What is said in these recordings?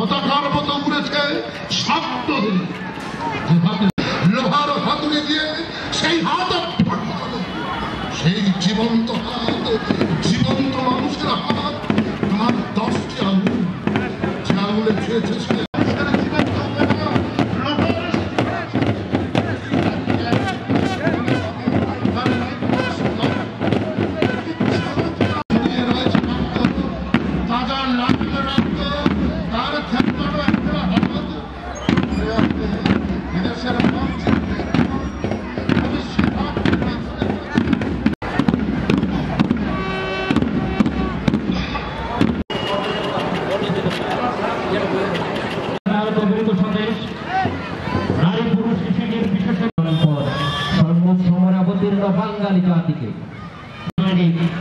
পতাকার মতো উড়েছে শব্দ দিয়ে, যে হাতে লোহার হাতুড়ি দিয়ে সেই হাত, সেই জীবন্ত হাত, জীবন্ত মানুষের হাত, তার 10টি আঙুল, যে আঙুলে ছুঁয়েছে সে বাঙালি জাতিকে,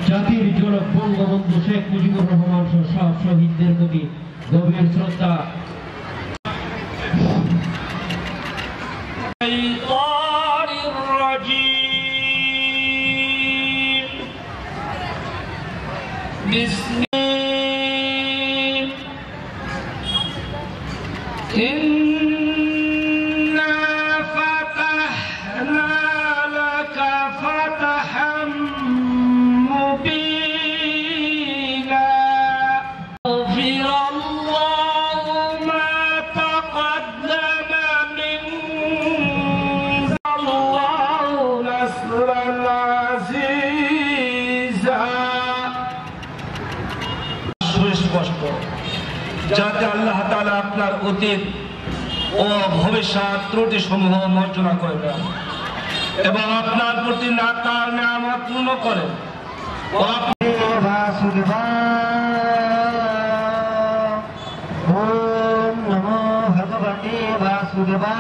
জাতির জনক বঙ্গবন্ধু শেখ মুজিবুর রহমান সহ সব শহীদদের প্রতি গভীর শ্রদ্ধা। যাতে আল্লাহ তাআলা আপনার অতীত ও ভবিষ্যৎ ত্রুটি সমূহ মার্জনা করে দেন এবং আপনার প্রতি তার নিয়ামত পূর্ণ করেন। ওম নমো ভগবতে বাসুদেবায়,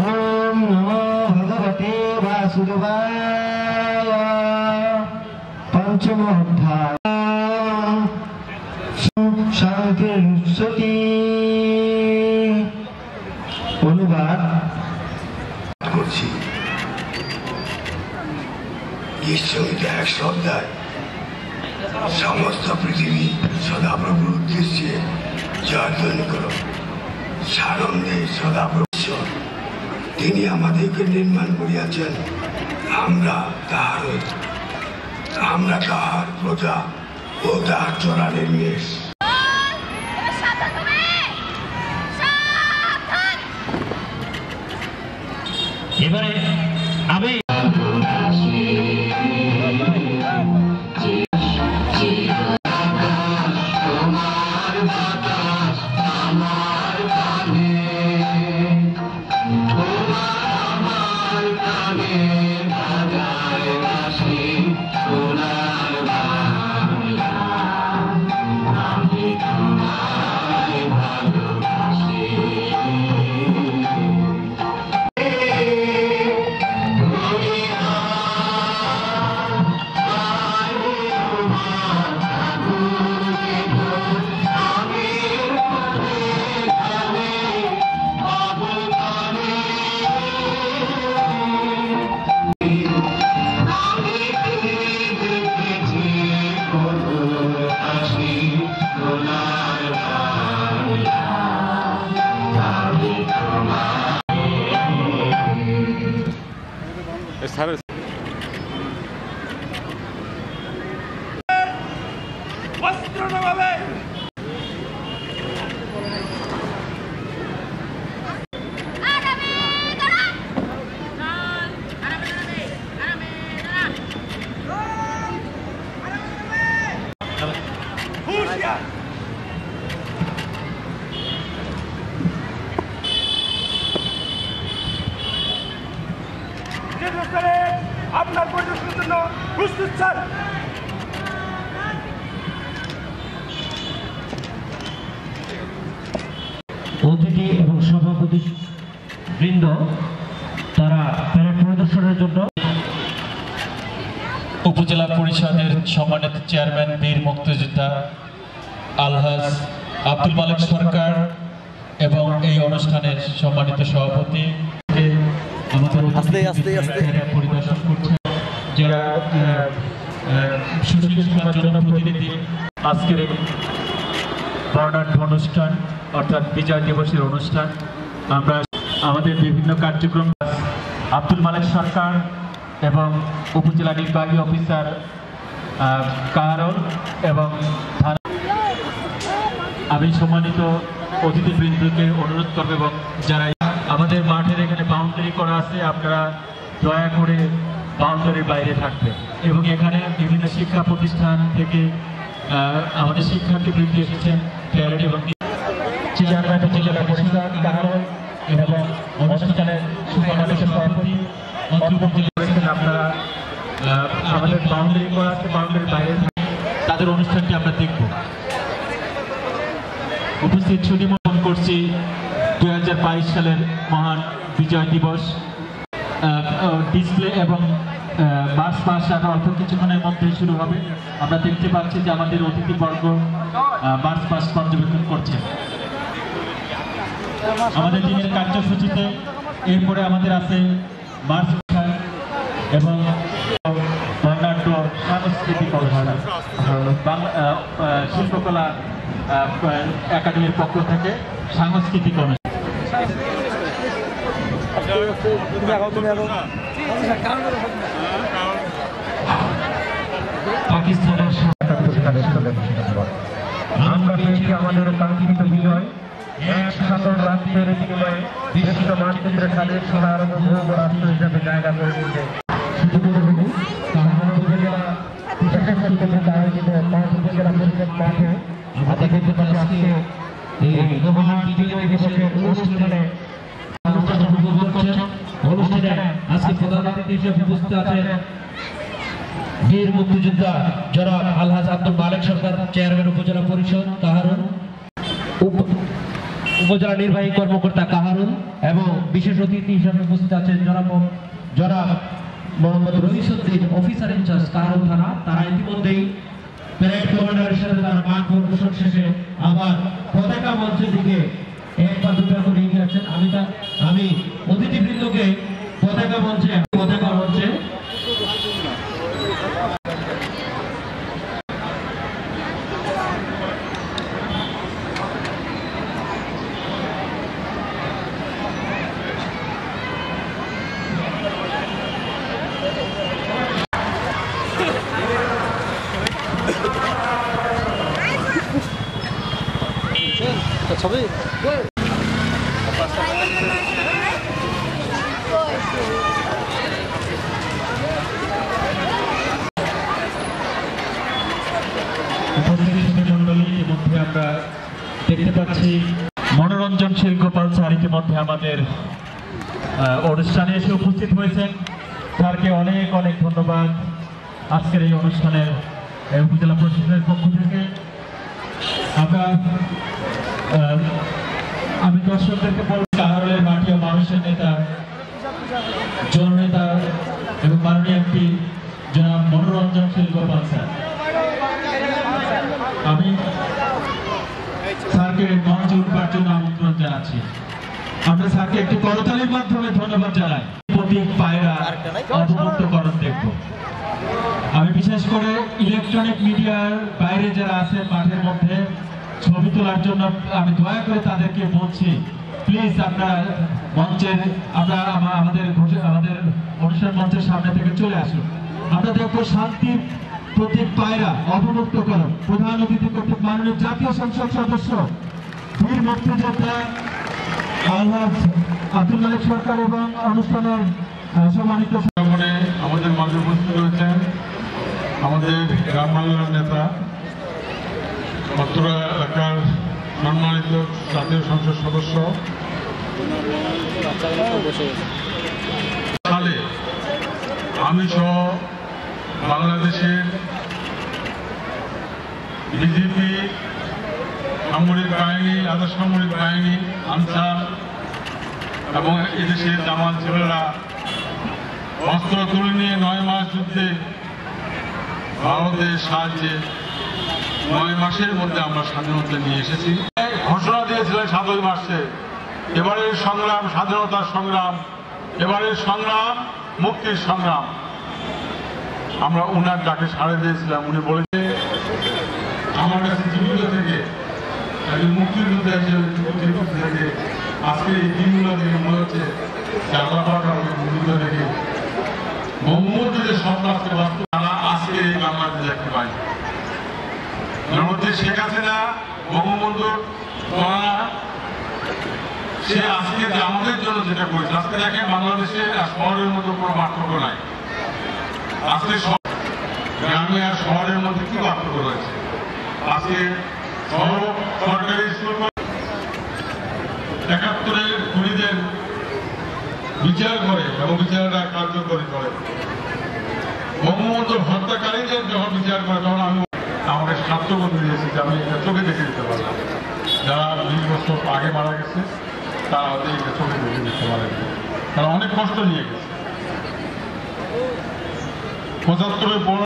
ওম নমো ভগবতে বাসুদেবায়। পঞ্চম অধ্যায় শান্তির সতী। অনুবাদ করছি। ঈশ্বরিত এক শ্রদ্ধায় সমস্ত পৃথিবী সদাপ্রভুর উদ্দেশ্যে জয়ধ্বনি করো। সানন্দে সদাপ্রভু তিনি আমাদেরকে নির্মাণ করিয়াছেন, আমরা তাহার প্রজা ও তাহার চরানের মেষ। এবারে আমি আপনার পরিদর্শনের জন্য প্রস্তুত স্যার। অতিথি এবং সভাপতি বৃন্দ তারা প্যারেড পরিদর্শনের জন্য। উপজেলা পরিষদের সম্মানিত চেয়ারম্যান বীর মুক্তিযোদ্ধা আলহাজ আব্দুল মালিক সরকার এবং এই অনুষ্ঠানের সম্মানিত সভাপতি আমাদের পরিদর্শন করছেন, যারা সুশীল সমাজ জনপ্রতিনিধি আজকের বর্ণাঢ্য অনুষ্ঠান অর্থাৎ বিজয় দিবসের অনুষ্ঠান। আমরা আমাদের বিভিন্ন কার্যক্রম আব্দুল মালেক সরকার এবং উপজেলা নির্বাহী অফিসার কাহারুল এবং থানা, আমি সম্মানিত অতিথিবৃন্দকে অনুরোধ করব এবং যারা আমাদের মাঠের এখানে বাউন্ডারি করা আছে আপনারা দয়া করে বাউন্ডারির বাইরে থাকবেন এবং এখানে বিভিন্ন শিক্ষা প্রতিষ্ঠান থেকে আমাদের শিক্ষার্থীবৃন্দ এসেছেন প্যারেড এবং চেয়ারম্যান উপজেলা পরিষদ কাহারুল এবং অনুষ্ঠানের সম্মানিত সভাপতি আপনারা আমাদের বাউন্ডারি করা আছে বাউন্ডারির বাইরে তাদের অনুষ্ঠানটি আমরা দেখব। উপস্থিত ছুটি মনে করছি 2022 সালের মহান বিজয় দিবস ডিসপ্লে এবং মার্চ মাস আর অল্প কিছুক্ষণের মধ্যে শুরু হবে। আমরা দেখতে পাচ্ছি যে আমাদের অতিথিবর্গ মার্চ মাস পর্যবেক্ষণ করছে আমাদের দিনের কার্যসূচিতে। এরপরে আমাদের আছে মার্চ এবং বর্ণাঢ্য সাংস্কৃতিক অনুষ্ঠান শিল্পকলা একাডেমির পক্ষ থেকে সাংস্কৃতিক অনুষ্ঠান। পাকিস্তানের আমরা পেয়েছি আমাদের কাঙ্ক্ষিত বিজয়। 1 রাষ্ট্রের বিনিময়ে বিশ্ব মানচিত্রে স্বাধীন সাধারণভৌম রাষ্ট্র হিসেবে জায়গা করে নিয়েছে। উপজেলা পরিষদ মাঠে আমরা দেখতে পাচ্ছি আজকে এই মহান বিজয় দিবসের অনুষ্ঠানে অনুষ্ঠানে আজকে প্রধান অতিথি হিসেবে উপস্থিত আছেন বীর মুক্তিযোদ্ধা জনাব আলহাজ আব্দুল মালেক সরকার, চেয়ারম্যান উপজেলা পরিষদ কাহারুল, উপজেলা নির্বাহী কর্মকর্তা কাহারুল এবং বিশেষ অতিথি হিসেবে উপস্থিত আছেন জনাব মোহাম্মদ রইসুদ্দিন, অফিসার ইনচার্জ কাহারুল থানা। তারা ইতিমধ্যেই প্যারেড কমান্ডারের সাথে তারা মাঠ পরিদর্শন শেষে আবার পতাকা মঞ্চের দিকে 1 বা 2টা করে এগিয়ে যাচ্ছেন। আমি অতিথিবৃন্দকে পতাকা মঞ্চে ছবি মন্ডলী ইতিমধ্যে আমরা দেখতে পাচ্ছি মনোরঞ্জনশীল গোপাল স্যার ইতিমধ্যে আমাদের অনুষ্ঠানে এসে উপস্থিত হয়েছেন। স্যারকে অনেক অনেক ধন্যবাদ আজকের এই অনুষ্ঠানের উপজেলা প্রশাসনের পক্ষ থেকে। আমি দর্শকদেরকে বলছি কাহারুলের মাটি ও মানুষের নেতা জননেতা এবং মাননীয় এমপি জনাব মনোরঞ্জনশীল গোপাল স্যার, আমি স্যারকে মঞ্চে উঠবার জন্য আমন্ত্রণ জানাচ্ছি। আমরা স্যারকে একটি করতালির মাধ্যমে ধন্যবাদ জানাই। প্রতীক পায়রা অবমুক্তকরণ দেখব। আমি বিশেষ করে ইলেকট্রনিক মিডিয়ার বাইরে যারা আছেন মাঠের মধ্যে ছবি তোলার জন্য আমি দয়া করে তাদেরকে বলছি, প্লিজ আপনারা আমাদের অনুষ্ঠান মঞ্চের সামনে থেকে চলে আসুন। আমরা দেখবো শান্তির প্রতীক পায়রা অবমুক্তকরণ। প্রধান অতিথি কর্তৃক মাননীয় জাতীয় সংসদ সদস্য বীর মুক্তিযোদ্ধা আলহাজ আব্দুল মালেক সরকার এবং অনুষ্ঠানের সম্মানিত আমাদের মাঝে উপস্থিত রয়েছেন আমাদের গ্রাম বাংলার নেতা মথুরা এলাকার সম্মানিত জাতীয় সংসদ সদস্য। সালে আমি সহ বাংলাদেশের বিজেপি, সামরিক বাহিনী, আধা সামরিক বাহিনী, আনসার এবং এদেশের জামাত ছেলেরা অস্ত্র তুলে নিয়ে 9 মাস যুদ্ধে ভারতের সাহায্যে 9 মাসের মধ্যে আমরা স্বাধীনতা নিয়ে এসেছি। ঘোষণা দিয়েছিলেন 7 মাসে। এবারের সংগ্রাম স্বাধীনতার সংগ্রাম, এবারের সংগ্রাম মুক্তির সংগ্রাম। আমরা উনার ডাকে সাড়া দিয়েছিলাম। উনি বলেছে আমার কাছে জীবিত থেকে একজন মুক্তিযুদ্ধা হিসেবে থেকে আজকে এই দিনগুলো দেখে মনে হচ্ছে আমাকে মুগ্ধ দেখে বঙ্গবন্ধু যে স্বপ্ন আজকে বাস্তব তারা আজকে এই বাংলাদেশ দেখতে পাই হচ্ছে শেখ হাসিনা বঙ্গবন্ধুর সে আজকে আমাদের জন্য যেটা করেছে আজকে দেখেন বাংলাদেশে শহরের মধ্যে কোনো পার্থক্য নাই আজকে গ্রামে আর শহরের মধ্যে কি পার্থক্য রয়েছে আজকে সরকারি স্কুল ৭১-এর খুনিদের বিচার করে এবং বিচারটা কার্যকরী করে বঙ্গবন্ধুর হত্যাকারীদের যখন বিচার করে তখন আমি আমাকে স্বার্থবোধ দিয়েছি যে আমি এটা চোখে দেখে দিতে পারলাম যারা ২০ বছর আগে মারা গেছে তারা হয়তো এটা চোখে দেখে দিতে পারেন তারা অনেক কষ্ট নিয়ে গেছে ৭৫-এর পর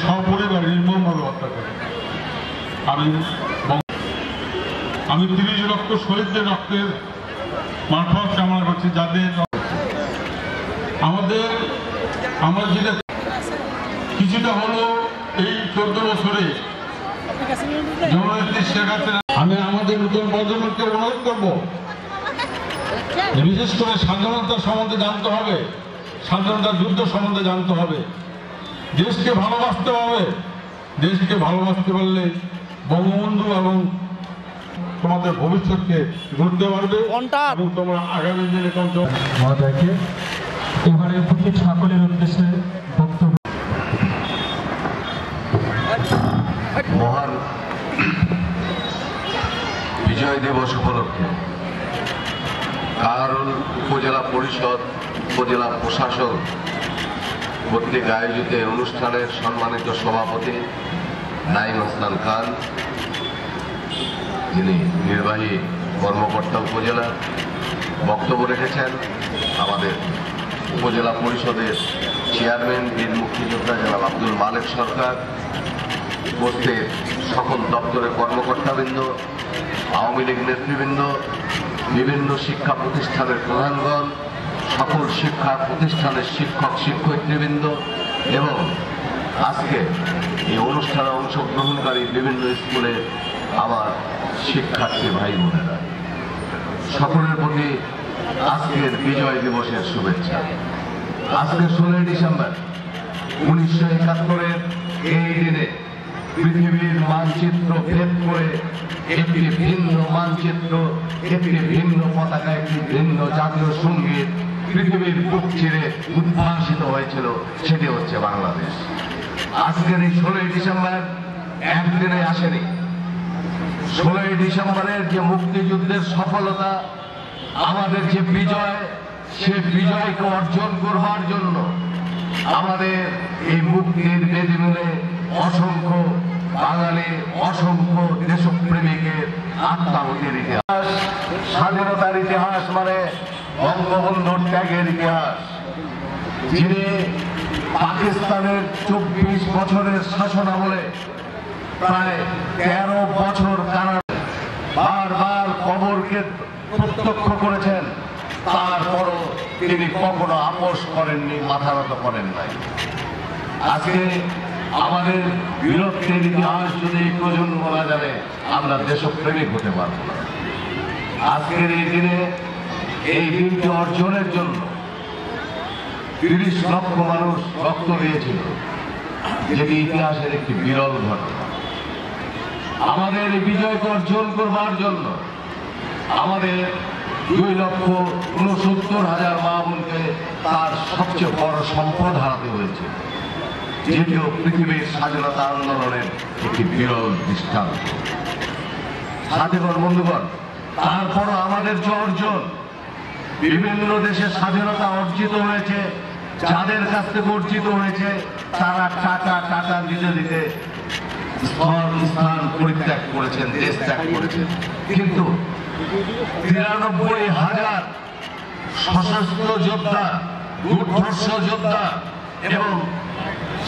সপরিবার নির্মমভাবে হত্যা করে আমি ৩০ লক্ষ শহীদদের রক্তের মারফত কামনা করছি যাদের আমরা যেটা কিছুটা হলো এই ১৪ বছরে জননেত্রী শেখ হাসিনা আমি আমাদের নতুন প্রজন্মকে অনুরোধ করবো বিশেষ করে স্বাধীনতা সম্বন্ধে জানতে হবে স্বাধীনতা যুদ্ধ সম্বন্ধে জানতে হবে দেশকে ভালোবাসতে হবে দেশকে ভালোবাসতে পারলে বঙ্গবন্ধু এবং তোমাদের ভবিষ্যৎকে গড়তে পারবে এবং তোমরা আগামী দিনে মহোদয়কে এবারে উপস্থিত সকলের উদ্দেশ্যে বক্তব্য মহান বিজয় দিবস উপলক্ষে কারণ উপজেলা পরিষদ উপজেলা প্রশাসন কর্তৃক আয়োজিত অনুষ্ঠানের সম্মানিত সভাপতি নাঈম হাসান খান যিনি নির্বাহী কর্মকর্তা উপজেলা বক্তব্য রেখেছেন আমাদের উপজেলা পরিষদের চেয়ারম্যান বীর মুক্তিযোদ্ধা জনাব আব্দুল মালেক সরকার উপস্থিত সকল দপ্তরের কর্মকর্তাবৃন্দ আওয়ামী লীগ নেতৃবৃন্দ বিভিন্ন শিক্ষা প্রতিষ্ঠানের প্রধানগণ সকল শিক্ষা প্রতিষ্ঠানের শিক্ষক শিক্ষয়িত্রীবৃন্দ এবং আজকে এই অনুষ্ঠানে অংশগ্রহণকারী বিভিন্ন স্কুলে আমার শিক্ষার্থী ভাই বোনেরা সকলের প্রতি আজকের বিজয় দিবসের শুভেচ্ছা। আজকে ১৬ ডিসেম্বর ১৯৭১-এর এই দিনে পৃথিবীর মানচিত্র ভেদ করে একটি ভিন্ন মানচিত্র একটি ভিন্ন পতাকা একটি ভিন্ন জাতীয় সঙ্গীত পৃথিবীর বুক চিরে উদ্ভাসিত হয়েছিল সেটি হচ্ছে বাংলাদেশ। আজকের এই ১৬ ডিসেম্বর একদিনে আসেনি। ১৬ ডিসেম্বরের যে মুক্তিযুদ্ধের সফলতা আমাদের যে বিজয় সে বিজয়কে অর্জন করবার জন্য আমাদের এই মুক্তির বেদিমূলে অসংখ্য বাঙালি অসংখ্য দেশপ্রেমিকের আত্মাহুতির ইতিহাস স্বাধীনতার ইতিহাস মানে বঙ্গবন্ধুর ত্যাগের ইতিহাস যিনি পাকিস্তানের ২৪ বছরের শাসনামলে প্রায় ১৩ বছর কারাগারে বারবার কবরকে প্রত্যক্ষ করেছেন তারপরও তিনি কখনো আপোষ করেননি মাথা নত করেন নাই। আজকে আমাদের বীরত্বের ইতিহাস যদি প্রজন্ম বলা যাবে আমরা দেশপ্রেমিক হতে পারব না। আজকের এই দিনে এই দিনটি অর্জনের জন্য ৩০ লক্ষ মানুষ রক্ত দিয়েছিল যেটি ইতিহাসের একটি বিরল ঘটনা। আমাদের এই বিজয়কে অর্জন করবার জন্য আমাদের ২,৬৯,০০০ মা বোনকে তার সবচেয়ে বড় সম্পদ হারাতে হয়েছে যেটিও পৃথিবীর স্বাধীনতা আন্দোলনের একটি বিরল দৃষ্টান্ত। সাথীগণ বন্ধুগণ তারপরও আমাদের যে অর্জন বিভিন্ন দেশে স্বাধীনতা অর্জিত হয়েছে যাদের কাছ থেকে অর্জিত হয়েছে তারা টাকা দিতে দিতে স্থান পরিত্যাগ করেছেন দেশ ত্যাগ করেছেন কিন্তু ৯৩,০০০ সশস্ত্র যোদ্ধা দুর্ধর্ষ যোদ্ধা এবং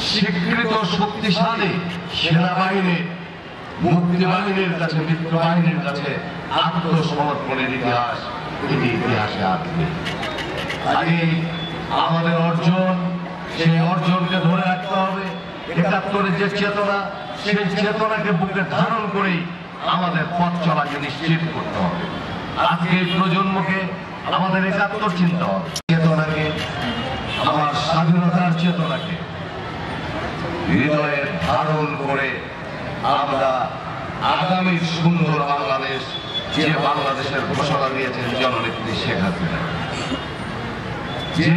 স্বীকৃত শক্তিশালী সেনাবাহিনী মুক্তিবাহিনীর কাছে মিত্রবাহিনীর কাছে আত্মসমর্পণের ইতিহাস এটি ইতিহাসে আসবে। আমাদের অর্জন সেই অর্জনকে ধরে রাখতে হবে। ৭১-এর যে চেতনা সেই চেতনাকে বুকে ধারণ করেই আমাদের পথ চলাকে নিশ্চিত করতে হবে। আজকে এই প্রজন্মকে আমাদের একাত্তর চিন্তা হবে, চেতনাকে, আমার স্বাধীনতার চেতনাকে হৃদয়ে ধারণ করে আমরা আগামী সুন্দর বাংলাদেশ, যে বাংলাদেশের ঘোষণা দিয়েছেন জননেত্রী শেখ হাসিনা, যে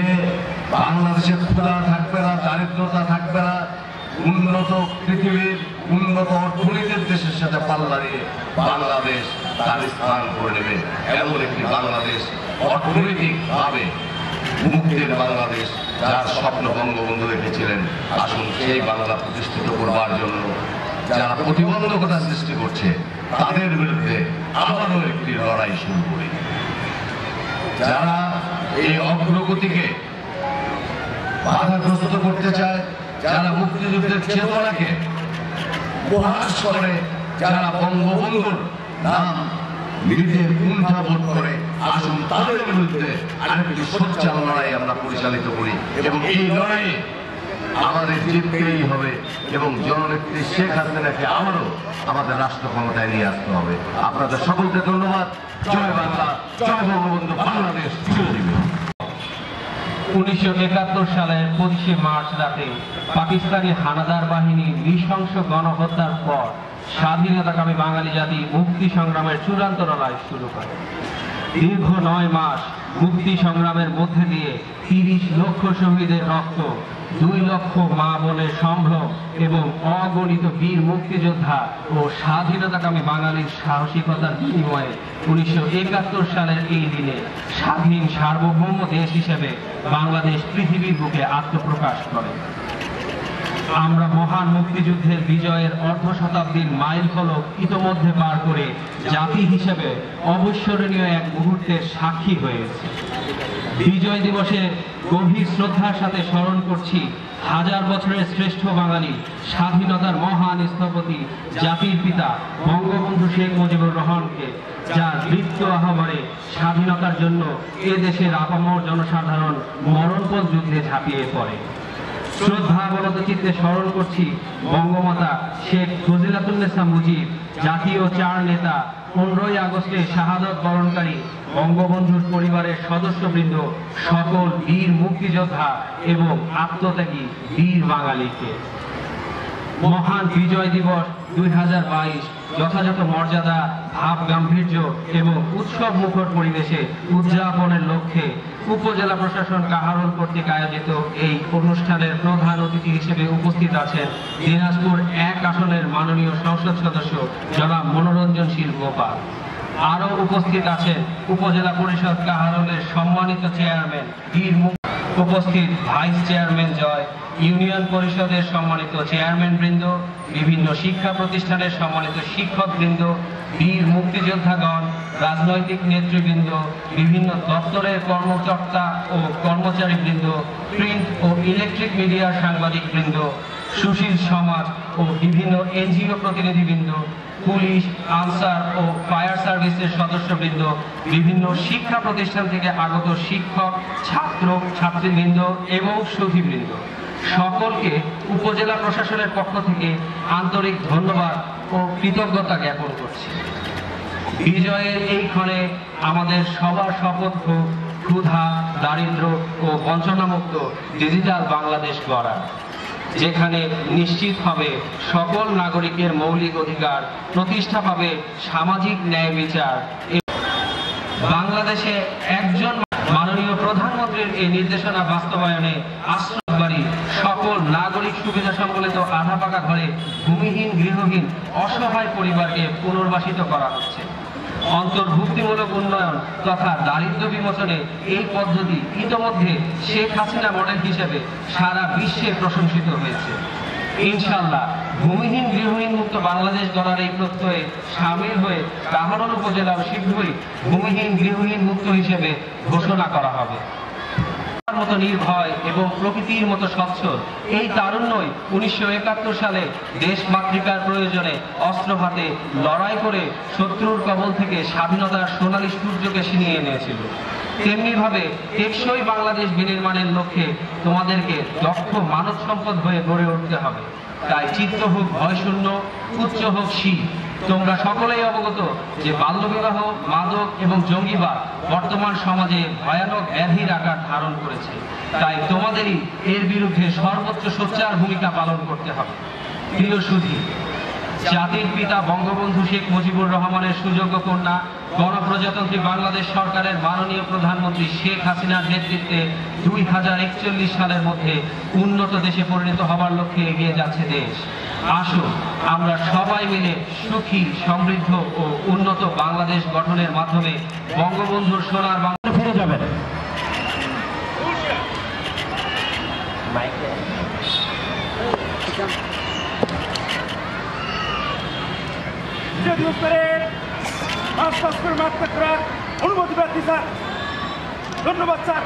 বাংলাদেশে ক্ষুধা থাকবে না, দারিদ্রতা থাকবে না, উন্নত পৃথিবীর উন্নত অর্থনীতির দেশের সাথে পাল্লা দিয়ে বাংলাদেশ তার স্থান করে নেবে, এমন একটি বাংলাদেশ, অর্থনৈতিকভাবে মুক্তির বাংলাদেশ, যার স্বপ্ন বঙ্গবন্ধু রেখেছিলেন। আসুন সেই বাংলা প্রতিষ্ঠিত করবার জন্য যারা প্রতিবন্ধকতা সৃষ্টি করছে তাদের বিরুদ্ধে আবারও একটি লড়াই শুরু করি। যারা এই অগ্রগতিকে বাধাগ্রস্ত করতে চায়, যারা মুক্তিযুদ্ধের চেতনাকে উপহাস করে, যারা বঙ্গবন্ধুর নাম নিতে কুণ্ঠাবোধ করে, আসুন তাদের বিরুদ্ধে আরেকটি সোচ্চার লড়াই আমরা পরিচালিত করি এবং এই লড়াইয়ে আমাদের জিততেই হবে এবং জননেত্রী শেখ হাসিনাকে আবারও আমাদের রাষ্ট্র ক্ষমতায় নিয়ে আসতে হবে। আপনাদের সকলকে ধন্যবাদ। জয় বাংলা, জয় বঙ্গবন্ধু, বাংলাদেশ চিরজীবী। 1971 সালের 25শে মার্চ রাতে পাকিস্তানি হানাদার বাহিনী নৃশংস গণহত্যার পর স্বাধীনতাকামী বাঙালি জাতি মুক্তি সংগ্রামের চূড়ান্ত লড়াই শুরু করে। দীর্ঘ 9 মাস মুক্তি সংগ্রামের মধ্যে দিয়ে 30 লক্ষ শহীদের রক্ত, 2 লক্ষ মা বোনের সম্ভ্রম এবং অগণিত বীর মুক্তিযোদ্ধা ও স্বাধীনতাকামী বাঙালির সাহসিকতার বিনিময়ে 1971 সালের এই দিনে স্বাধীন সার্বভৌম দেশ হিসেবে বাংলাদেশ পৃথিবীর বুকে আত্মপ্রকাশ করে। আমরা মহান মুক্তিযুদ্ধের বিজয়ের অর্ধ শতাব্দীর মাইল ফলক ইতোমধ্যে পার করে জাতি হিসেবে অবিস্মরণীয় এক মুহূর্তের সাক্ষী হয়েছে। বিজয় দিবসে গভীর শ্রদ্ধার সাথে স্মরণ করছি হাজার বছরের শ্রেষ্ঠ বাঙালি, স্বাধীনতার মহান স্থপতি, জাতির পিতা বঙ্গবন্ধু শেখ মুজিবুর রহমানকে, যার মৃত্যু আহ্বানে স্বাধীনতার জন্য এ দেশের আপামর জনসাধারণ মরণপণ যুদ্ধে ঝাঁপিয়ে পড়ে। শ্রদ্ধাবনত চিত্তে স্মরণ করছি বঙ্গমাতা শেখ ফজিলাতুন্নেসা মুজিব, জাতীয় 4 নেতা, 15ই আগস্টে শাহাদত বরণকারী বঙ্গবন্ধুর পরিবারের সদস্যবৃন্দ, সকল বীর মুক্তিযোদ্ধা এবং আত্মত্যাগী বীর বাঙালিকে। মহান বিজয় দিবস 2022 যথাযথ মর্যাদা, ভাব গাম্ভীর্য এবং উৎসব মুখর পরিবেশে উদযাপনের লক্ষ্যে উপজেলা প্রশাসন কাহারোল কর্তৃক আয়োজিত এই অনুষ্ঠানের প্রধান অতিথি হিসেবে উপস্থিত আছেন দিনাজপুর 1 আসনের মাননীয় সংসদ সদস্য জনাব মনোরঞ্জনশীল গোপাল। আরও উপস্থিত আছেন উপজেলা পরিষদ কাহারোলের সম্মানিত চেয়ারম্যান বীর, উপস্থিত ভাইস চেয়ারম্যান জয়, ইউনিয়ন পরিষদের সম্মানিত চেয়ারম্যান বৃন্দ, বিভিন্ন শিক্ষা প্রতিষ্ঠানের সম্মানিত শিক্ষক বৃন্দ, বীর মুক্তিযোদ্ধাগণ, রাজনৈতিক নেতৃবৃন্দ, বিভিন্ন দপ্তরের কর্মকর্তা ও কর্মচারী বৃন্দ, প্রিন্ট ও ইলেকট্রিক মিডিয়ার সাংবাদিক বৃন্দ, সুশীল সমাজ ও বিভিন্ন এনজিও প্রতিনিধিবৃন্দ, পুলিশ, আনসার ও ফায়ার সার্ভিসের সদস্যবৃন্দ, বিভিন্ন শিক্ষা প্রতিষ্ঠান থেকে আগত শিক্ষক, ছাত্র ছাত্রীবৃন্দ এবং সুধীবৃন্দ, সকলকে উপজেলা প্রশাসনের পক্ষ থেকে আন্তরিক ধন্যবাদ ও কৃতজ্ঞতা জ্ঞাপন করছি। বিজয়ের এই ক্ষণে আমাদের সবার শপথ হোক ক্ষুধা, দারিদ্র ও বঞ্চনামুক্ত ডিজিটাল বাংলাদেশ গড়া, যেখানে নিশ্চিত হবে সকল নাগরিকের মৌলিক অধিকার, প্রতিষ্ঠা পাবে সামাজিক ন্যায় বিচার। বাংলাদেশে একজন মাননীয় প্রধানমন্ত্রীর এই নির্দেশনা বাস্তবায়নে আশ্রয়বাড়ি সকল নাগরিক সুবিধা সম্বলিত আধা পাকা ঘরে ভূমিহীন, গৃহহীন, অসহায় পরিবারকে পুনর্বাসিত করা হচ্ছে। অন্তর্ভুক্তিমূলক উন্নয়ন তথা দারিদ্র্য বিমোচনে এই পদ্ধতি ইতোমধ্যে শেখ হাসিনা মডেল হিসেবে সারা বিশ্বে প্রশংসিত হয়েছে। ইনশাআল্লাহ ভূমিহীন, গৃহহীন মুক্ত বাংলাদেশ গড়ার এই প্রত্যয়ে সামিল হয়ে কাহারোল উপজেলাও শীঘ্রই ভূমিহীন, গৃহহীন মুক্ত হিসেবে ঘোষণা করা হবে। মতো নির্ভয় এবং প্রকৃতির মতো স্বচ্ছ এই তারুণ্যই 1971 সালে দেশ মাতৃকার প্রয়োজনে অস্ত্র হাতে লড়াই করে শত্রুর কবল থেকে স্বাধীনতার সোনালী সূর্যকে ছিনিয়ে এনেছিল। তেমনিভাবে টেকসই বাংলাদেশ বিনির্মাণের লক্ষ্যে তোমাদেরকে দক্ষ মানব সম্পদ হয়ে গড়ে উঠতে হবে। তাই চিত্ত হোক ভয়শূন্য, উচ্চ হোক শীত, তোমরা সকলেই অবগত যে বাল্যবিবাহ, মাদক এবং জঙ্গিবাদ বর্তমান সমাজে ভয়ানক ব্যাধির আকার ধারণ করেছে। তাই তোমাদেরই এর বিরুদ্ধে সর্বোচ্চ সোচ্চার ভূমিকা পালন করতে হবে। প্রিয় সুধী, জাতির পিতা বঙ্গবন্ধু শেখ মুজিবুর রহমানের সুযোগ্য কন্যা গণপ্রজাতন্ত্রী বাংলাদেশ সরকারের মাননীয় প্রধানমন্ত্রী শেখ হাসিনার নেতৃত্বে 2041 সালের মধ্যে উন্নত দেশে পরিণত হবার লক্ষ্যে এগিয়ে যাচ্ছে দেশ। আসুন আমরা সবাই মিলে সুখী, সমৃদ্ধ ও উন্নত বাংলাদেশ গঠনের মাধ্যমে বঙ্গবন্ধুর সোনার বাংলা ফিরে যাবেন। ধন্যবাদ স্যার।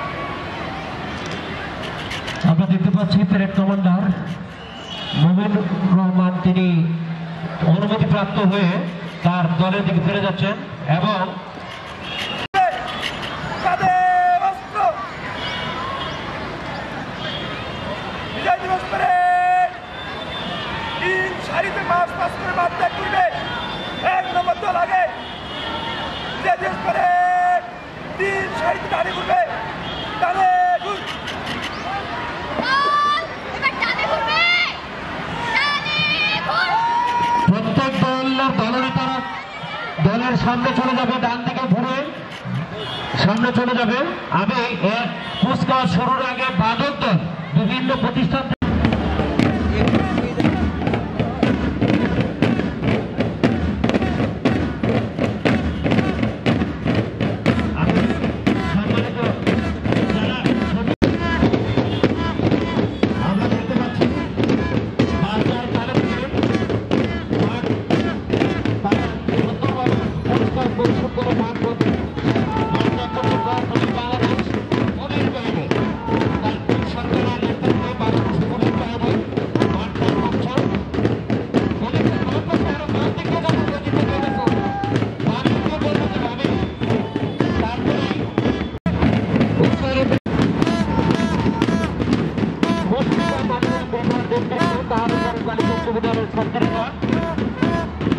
আমরা দেখতে পাচ্ছি প্যারেড কমান্ডার মোমিনুর রহমান, তিনি অনুমতিপ্রাপ্ত হয়ে তার দলের দিকে ফিরে যাচ্ছেন এবং বিজয় দিবস প্যারেড 3 সারিতে মার্চ পাস করে বাদ ত্যাগ করবে। 1 নম্বর দল আগে। বিজয় দিবস প্যারেড 3 সারিতে দাঁড়িয়ে করবে। প্রত্যেক দলের তারা দলের সামনে চলে যাবে, ডান দিকে ঘুরে সামনে চলে যাবে। আমি কুচকাওয়াজ শুরুর আগে বাদক দল বিভিন্ন প্রতিষ্ঠান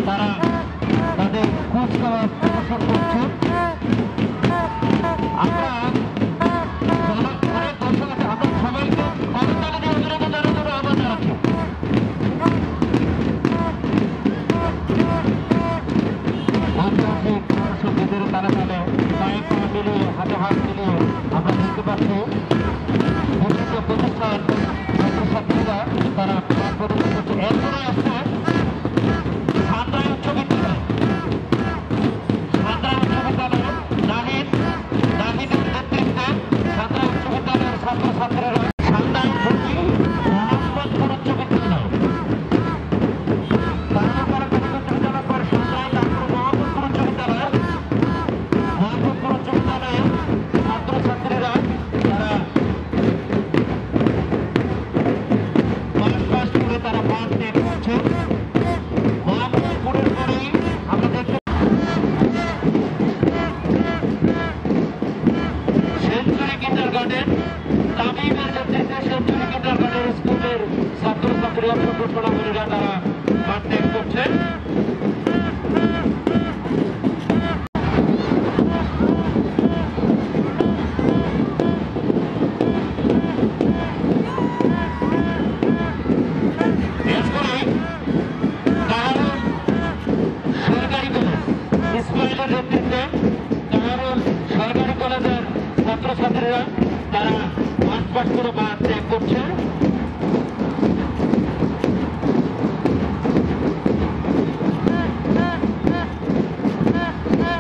তারা তাদের কুচকাওয়াজ প্রদর্শন করছে। আমরা সবাইকে করতালি দিয়ে বিরোধী দলের জন্য আহ্বান জানাচ্ছি। ঐতিহাসিক সঙ্গীতের তালে তালে পায়ে পা মিলিয়ে, হাতে হাত মিলিয়ে আমরা দেখতে পাচ্ছি বিভিন্ন প্রতিষ্ঠান ছাত্রছাত্রীরা তারা প্রদর্শন করছে। এরপরে আসছে ছাত্রছাত্রীরা তারা মার্চ পাস করে বাদ ত্যাগ করছে।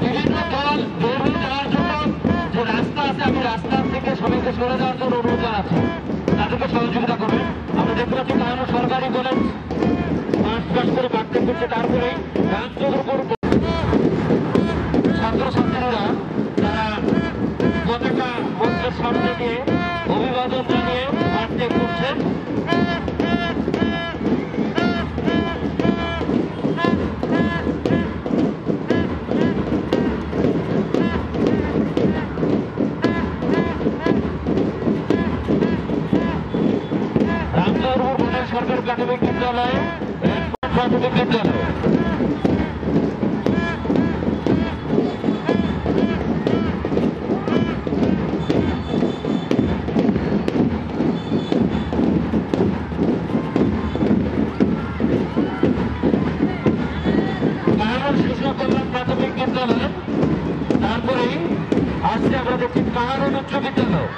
বিভিন্ন দল বের হয়ে যাওয়ার জন্য যে রাস্তা আছে, আমি রাস্তা থেকে সবাইকে সরে যাওয়ার জন্য অনুরোধ জানাচ্ছি, তাদেরকে সহযোগিতা করবে। আমরা দেখতে পাচ্ছি কারণ সরকারি কলেজ মার্চ পাস করে বাদ ত্যাগ করছে। তারপরে ছাত্রছাত্রীরা তারা পতাকা মঞ্চের সামনে দিয়ে অভিবাদন জানিয়ে বাদ ত্যাগ করছেন। রামজোহর সরকারি প্রাথমিক বিদ্যালয়, প্রাথমিক বিদ্যালয় কাহারোল শিশু কল্যাণ প্রাথমিক বিদ্যালয়, তারপরে আসছে আমরা দেখছি কাহারোল উচ্চ বিদ্যালয়।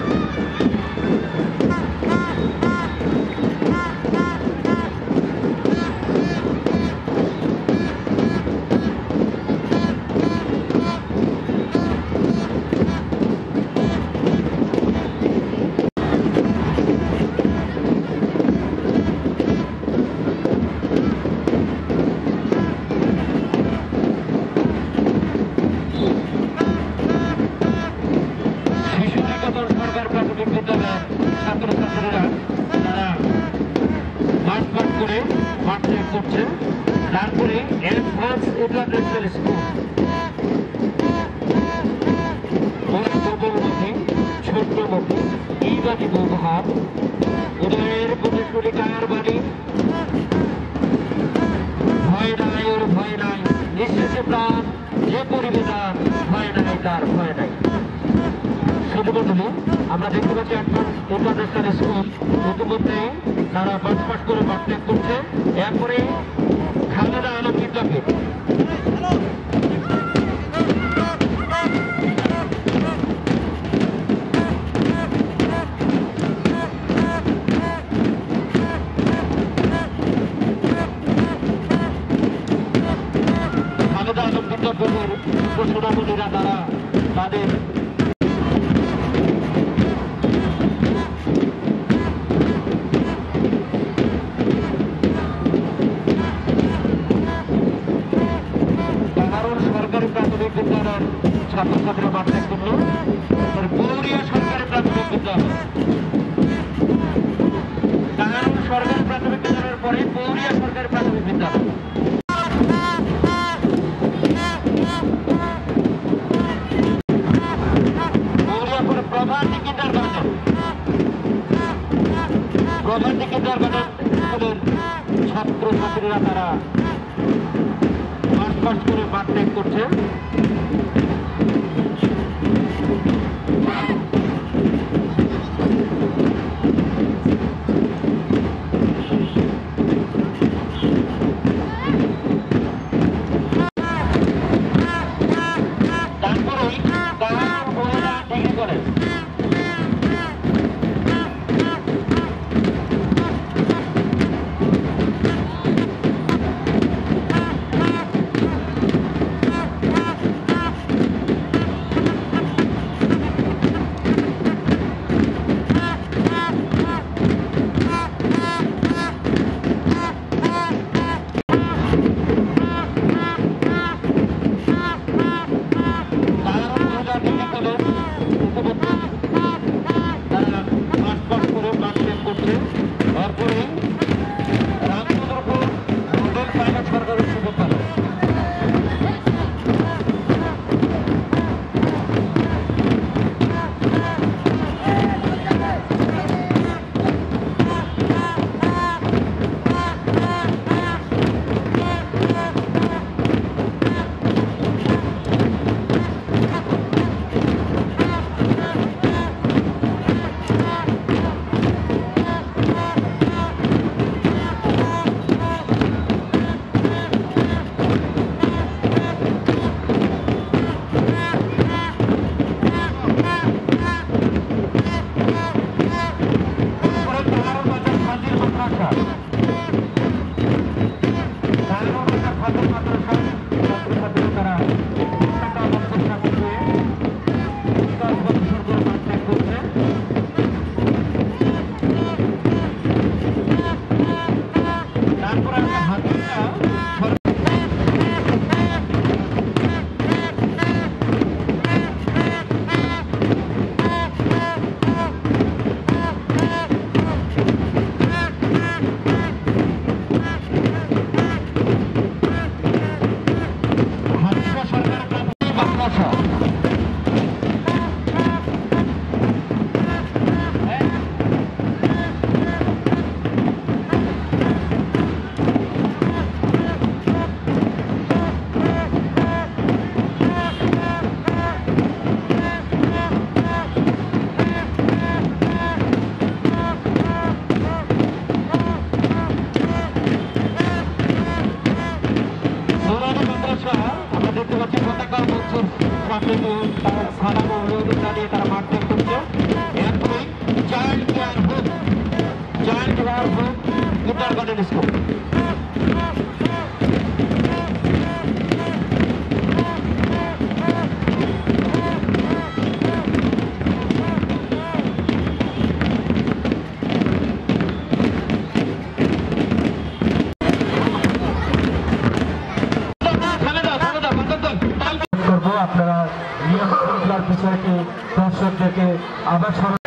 সরকার প্রাথমিক বিদ্যালয়ের ছাত্রছাত্রীরা তারা মাঠ পাঠ করে মাঠ ত্যাগ করছে। তারপরে অ্যাডভান্স ইন্টারন্যাশনাল স্কুল, বদলমুখী ছোট্টমুখী ইবাদি ব্যবহার উদয়ের প্রতিশ্রুতি কায়ার বাড়ি, ভয় নাই ওর ভয় নাই নিঃশেষে প্রাণ যে পরিবেদান, ভয় নাই তার ভয় নাই। আমরা দেখতে পাচ্ছি অ্যাডভান্স ইন্টারন্যাশনাল স্কুল ইতিমধ্যে তারা মাঠ পাঠ করে মাঠ ত্যাগ করছে। এরপরে খালেদা আলম বিদ্যাপীঠ, খালেদা আলম বিদ্যাপীঠের উপসভাপতিরা তারা তাদের সরকারি প্রাথমিক বিদ্যালয়ের ছাত্রছাত্রীরা মাঠ ত্যাগ করল। গৌরিয়া সরকারি প্রাথমিক বিদ্যালয়, কাহারোল সরকারি প্রাথমিক বিদ্যালয়ের পরে গৌরিয়া সরকারি প্রাথমিক বিদ্যালয়। গৌরিয়া পরে প্রভাতী কিন্ডারগার্টেন, প্রভাতী কিন্ডারগার্টেন স্কুলের ছাত্রছাত্রীরা তারা মাঠ পাঠ করে মাঠ ত্যাগ করছে। তারপরেই কাহারোল মহিলা ডিগ্রি কলেজ, মাদ্রাসা দর্শকদেরকে আবার স্মরণ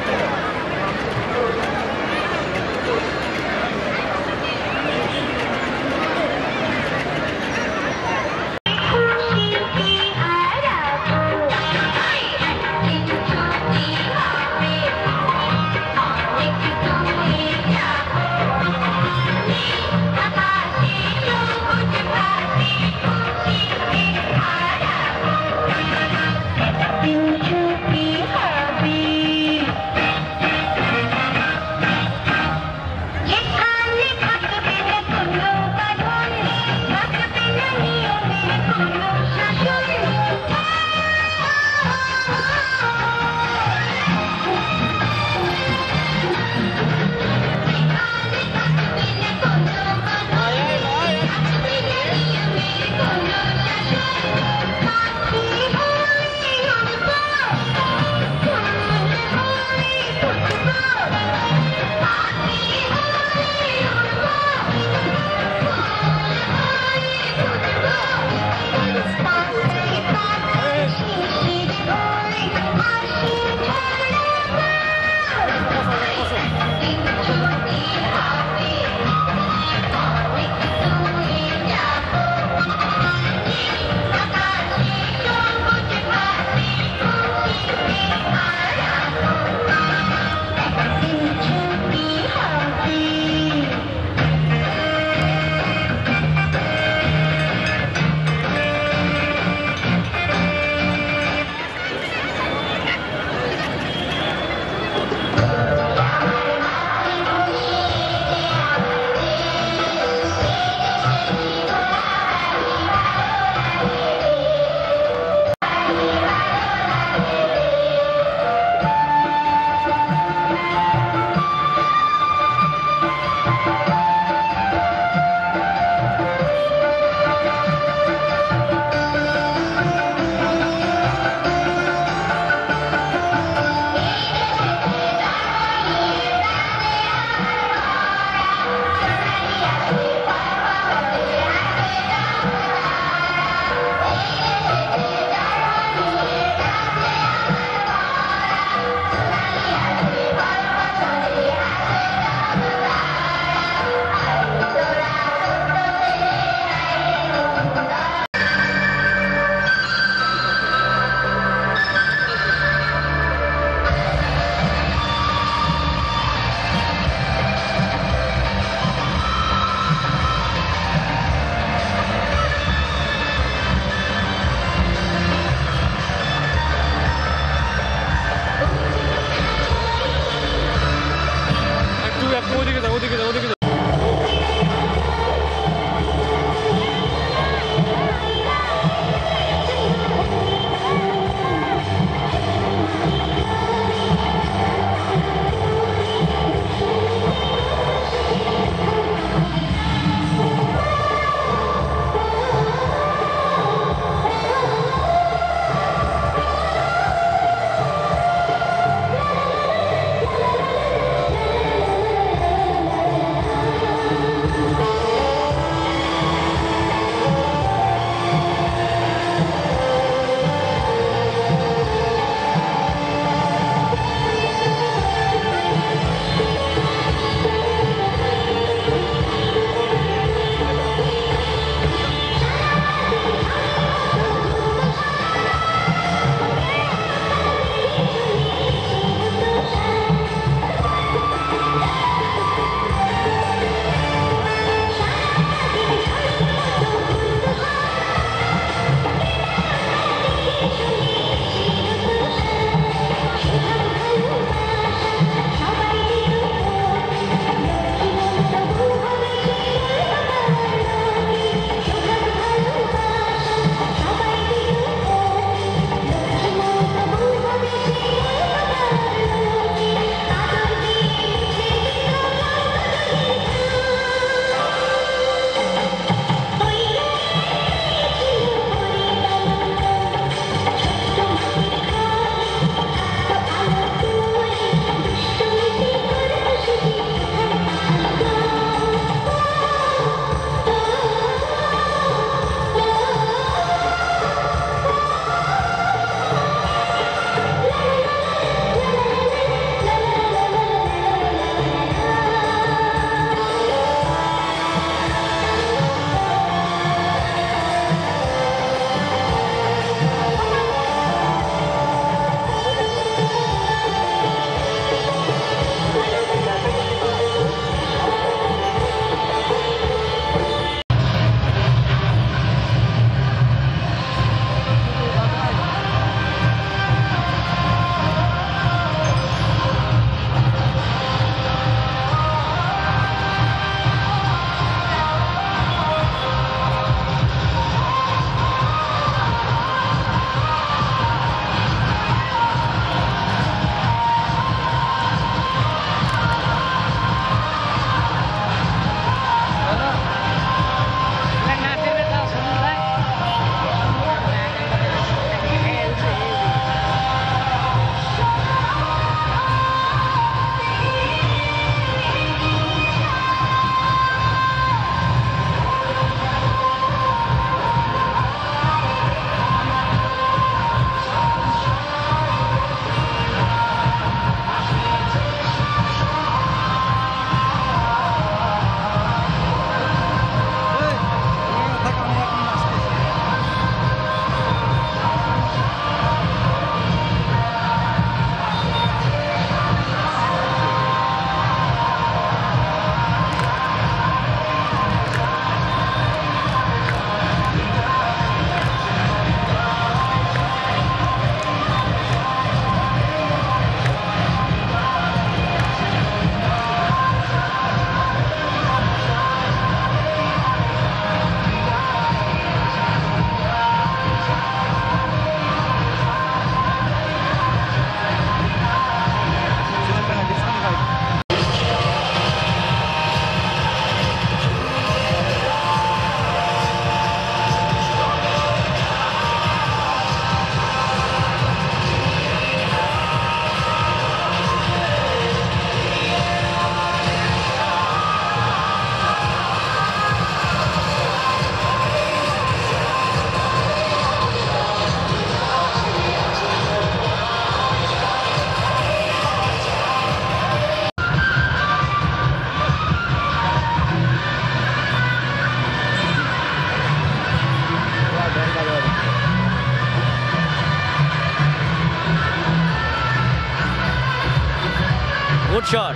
গুড শট।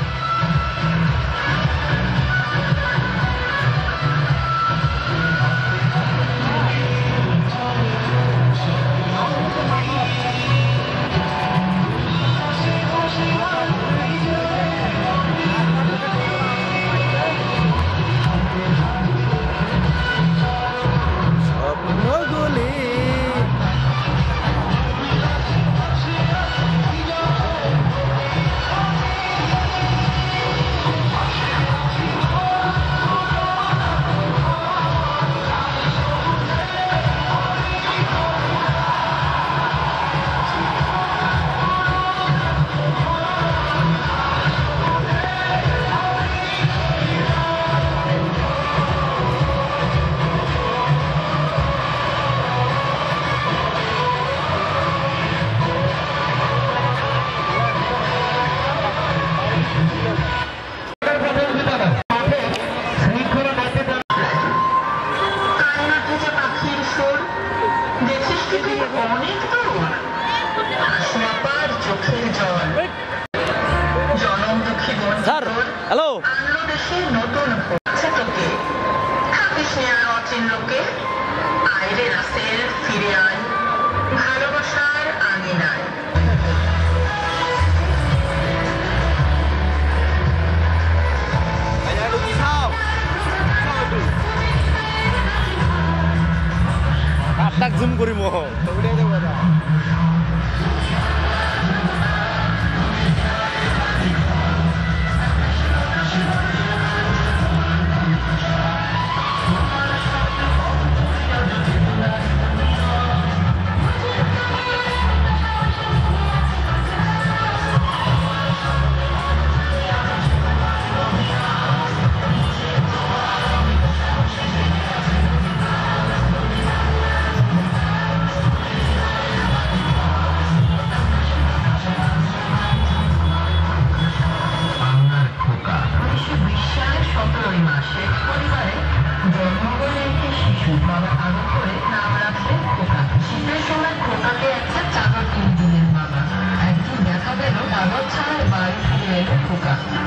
স্যার হ্যালো, নতুন তোকে থাকিস অচিন লোকে আইরে রাসেল ফিরে আয় ভালোবাসার আঙিনায়। জুম করিম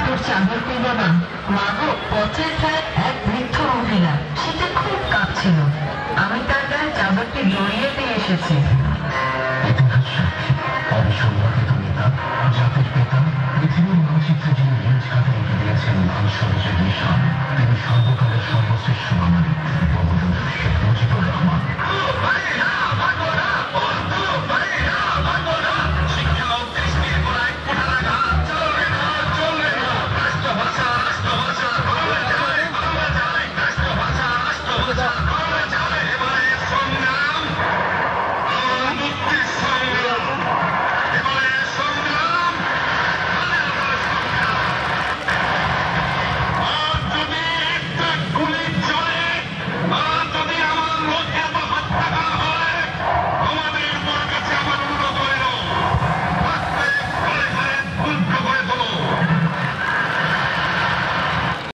তোর চাদর পেল না মাগো, পথের প্রায় এক বৃদ্ধ মহিলা, শীতে খুব কাঁপছিল। আমি তার গায়ে চাদরটি জড়িয়ে দিয়ে এসেছি। জাতির পিতা, পৃথিবীর মানচিত্রে যিনি রেঞ্জ কাটে দিয়েছেন মানুষের মিশন, তিনি সর্বকালের সর্বশ্রেষ্ঠ।